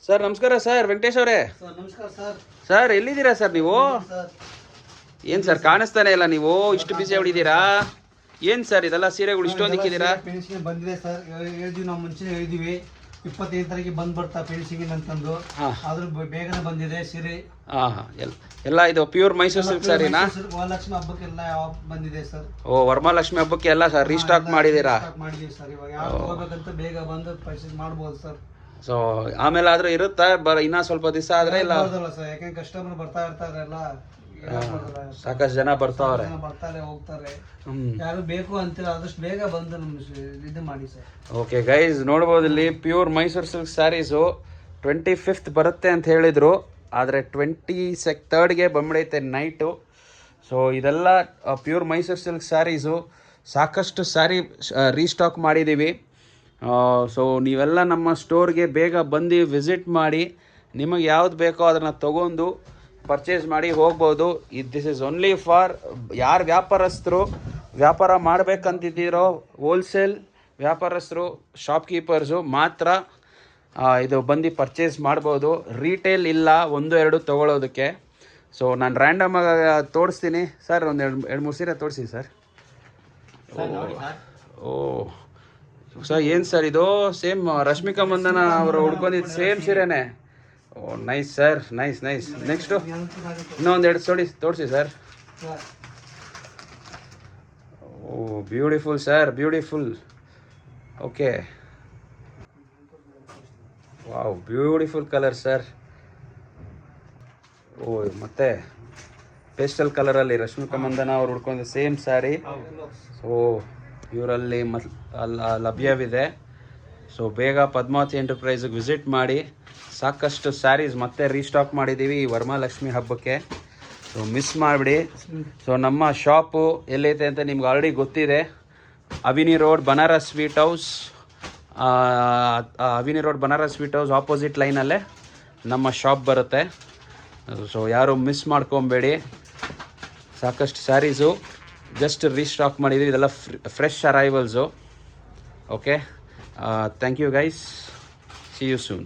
Sir ನಮಸ್ಕಾರ sir, Venkatesh ಅವರೇ. Sir ನಮಸ್ಕಾರ ಸರ್. ಸರ್ ಎಲ್ಲಿದ್ದೀರಾ ಸರ್ ನೀವು? ಸರ್ ಏನು ಸರ್ ಕಾಣಿಸ್ತಾನೆ ಇಲ್ಲ, ನೀವು ಇಷ್ಟು ಬಿಸಿ ಹೊಡಿದ್ದೀರಾ? ಏನು ಸರ್ ಇದೆಲ್ಲ ಸೀರೆಗಳು ಇಷ್ಟೊಂದು ಇಕ್ಕಿದ್ದೀರಾ? ಫಿನಿಶಿಂಗ್ ಬಂದಿದೆ ಸರ್, ಹೇಳಿದ್ವಿ ನಾವು ಮುಂಚೆ ಹೇಳಿದ್ವಿ 25 ತಾರೀಕಿಗೆ ಬಂದು ಬರ್ತಾ ಫಿನಿಶಿಂಗ್ ಅಂತಂದು. ಆದ್ರೂ ಬೇಗನೆ ಬಂದಿದೆ ಸೀರೆ. ಎಲ್ಲ ಇದು ಪ್ಯೂರ್ ಮೈಸೂರು ಸಿಲ್ಕ್ ಸಾರಿನಾ? ವರಲಕ್ಷ್ಮಿ ಹಬ್ಬಕ್ಕೆಲ್ಲ ಬಂದಿದೆ ಸರ್. ಓ, ವರಮಹಾಲಕ್ಷ್ಮಿ ಹಬ್ಬಕ್ಕೆ ಎಲ್ಲ ಸರ್ ರೀಸ್ಟಾಕ್ ಮಾಡಿದ್ದೀರಾ? ಮಾಡಿದೀವಿ ಸರ್. ಇವಾಗ ಯಾರು ಹೋಗ್ಬೇಕಂತ ಬೇಗ ಬಂದು ಪರ್ಚೇಸ್ ಮಾಡ್ಬೋದು ಸರ್. ಸೊ ಆಮೇಲೆ ಆದ್ರೂ ಇರುತ್ತಾ ಇನ್ನ ಸ್ವಲ್ಪ ದಿವಸ ಆದ್ರೆ? ಇಲ್ಲ ಸರ್, ಯಾಕಂದ್ರೆ ಕಸ್ಟಮರ್ ಬರ್ತಾ ಇರ್ತಾರೆ ಎಲ್ಲ, ಸಾಕಷ್ಟು ಜನ ಬರ್ತಾರೆ ಹೋಗ್ತಾರೆ. ಯಾರು ಬೇಕು ಅಂತೀರ ಆದಷ್ಟು ಬೇಗ ಬಂದು ಇದು ಮಾಡಿ ಸರ್. ಓಕೆ ಗೈಸ್, ನೋಡ್ಬೋದು ಇಲ್ಲಿ pure Mysuru silk saris 25th ಬರುತ್ತೆ ಅಂತ ಹೇಳಿದ್ರು, ಆದರೆ 23ಗೆ ಬಂದ್ಬಿಡೈತೆ ನೈಟು. ಸೊ ಇದೆಲ್ಲ ಪ್ಯೂರ್ ಮೈಸೂರು ಸಿಲ್ಕ್ ಸ್ಯಾರೀಸು. ಸಾಕಷ್ಟು ಸ್ಯಾರಿ ರೀಸ್ಟಾಕ್ ಮಾಡಿದ್ದೀವಿ. ಸೊ ನೀವೆಲ್ಲ ನಮ್ಮ ಸ್ಟೋರ್ಗೆ ಬೇಗ ಬಂದು ವಿಸಿಟ್ ಮಾಡಿ, ನಿಮಗೆ ಯಾವ್ದು ಬೇಕೋ ಅದನ್ನು ತೊಗೊಂಡು ಪರ್ಚೇಸ್ ಮಾಡಿ ಹೋಗ್ಬೋದು. ದಿಸ್ ಇಸ್ ಓನ್ಲಿ ಫಾರ್ ಯಾರು ವ್ಯಾಪಾರಸ್ಥರು ವ್ಯಾಪಾರ ಮಾಡಬೇಕಂತಿದ್ದೀರೋ, ಹೋಲ್ಸೇಲ್ ವ್ಯಾಪಾರಸ್ಥರು, ಶಾಪ್ಕೀಪರ್ಸು ಮಾತ್ರ ಇದು ಬಂದು ಪರ್ಚೇಸ್ ಮಾಡ್ಬೋದು. ರೀಟೇಲ್ ಇಲ್ಲ 1-2 ತೊಗೊಳೋದಕ್ಕೆ. ಸೊ ನಾನು ರ್ಯಾಂಡಮಾಗಿ ತೋರಿಸ್ತೀನಿ ಸರ್, ಒಂದು 2-3 ಸೀರೆ ತೋರಿಸಿ ಸರ್. ಓ ಸರ್, ಏನು ಸರ್ ಇದು? ಸೇಮ್ ರಶ್ಮಿಕಾ ಮಂದನ ಅವರು ಹುಡ್ಕೊಂಡಿದ್ದು ಸೇಮ್ ಸೀರೆನೇ. Oh nice sir, nice nice. Next ಇನ್ನೊಂದು 2 ತೋರಿಸಿ sir. Oh beautiful sir, beautiful. Okay, wow, beautiful colour sir. Oh ಮತ್ತೆ ಪೇಸ್ಟಲ್ ಕಲರಲ್ಲಿ ರಶ್ಮಿಕಾ ಮಂದನ ಅವ್ರು ಹುಡ್ಕೊಂಡು ಸೇಮ್ ಸ್ಯಾರಿ. ಸೊ ಇವರಲ್ಲಿ ಲಭ್ಯವಿದೆ. ಸೊ ಬೇಗ ಪದ್ಮಾವತಿ ಎಂಟರ್ಪ್ರೈಸಿಗೆ ವಿಸಿಟ್ ಮಾಡಿ. ಸಾಕಷ್ಟು ಸ್ಯಾರೀಸ್ ಮತ್ತೆ ರೀಸ್ಟಾಕ್ ಮಾಡಿದ್ದೀವಿ ಈ ವರಮಹಾಲಕ್ಷ್ಮಿ ಹಬ್ಬಕ್ಕೆ. ಸೊ ಮಿಸ್ ಮಾಡಿಬಿಡಿ. ಸೊ ನಮ್ಮ ಶಾಪು ಎಲ್ಲೈತೆ ಅಂತ ನಿಮ್ಗೆ ಆಲ್ರೆಡಿ ಗೊತ್ತಿದೆ. Avenue road Banaras sweet house, avenue road Banaras sweet house opposite ಲೈನಲ್ಲೇ ನಮ್ಮ ಶಾಪ್ ಬರುತ್ತೆ. ಸೊ ಯಾರು ಮಿಸ್ ಮಾಡ್ಕೊಬೇಡಿ. ಸಾಕಷ್ಟು ಸ್ಯಾರೀಸು ಜಸ್ಟ್ ರೀಸ್ಟಾಕ್ ಮಾಡಿದ್ದೀವಿ. ಇದೆಲ್ಲ fresh arrivals. Okay, thank you guys, see you soon.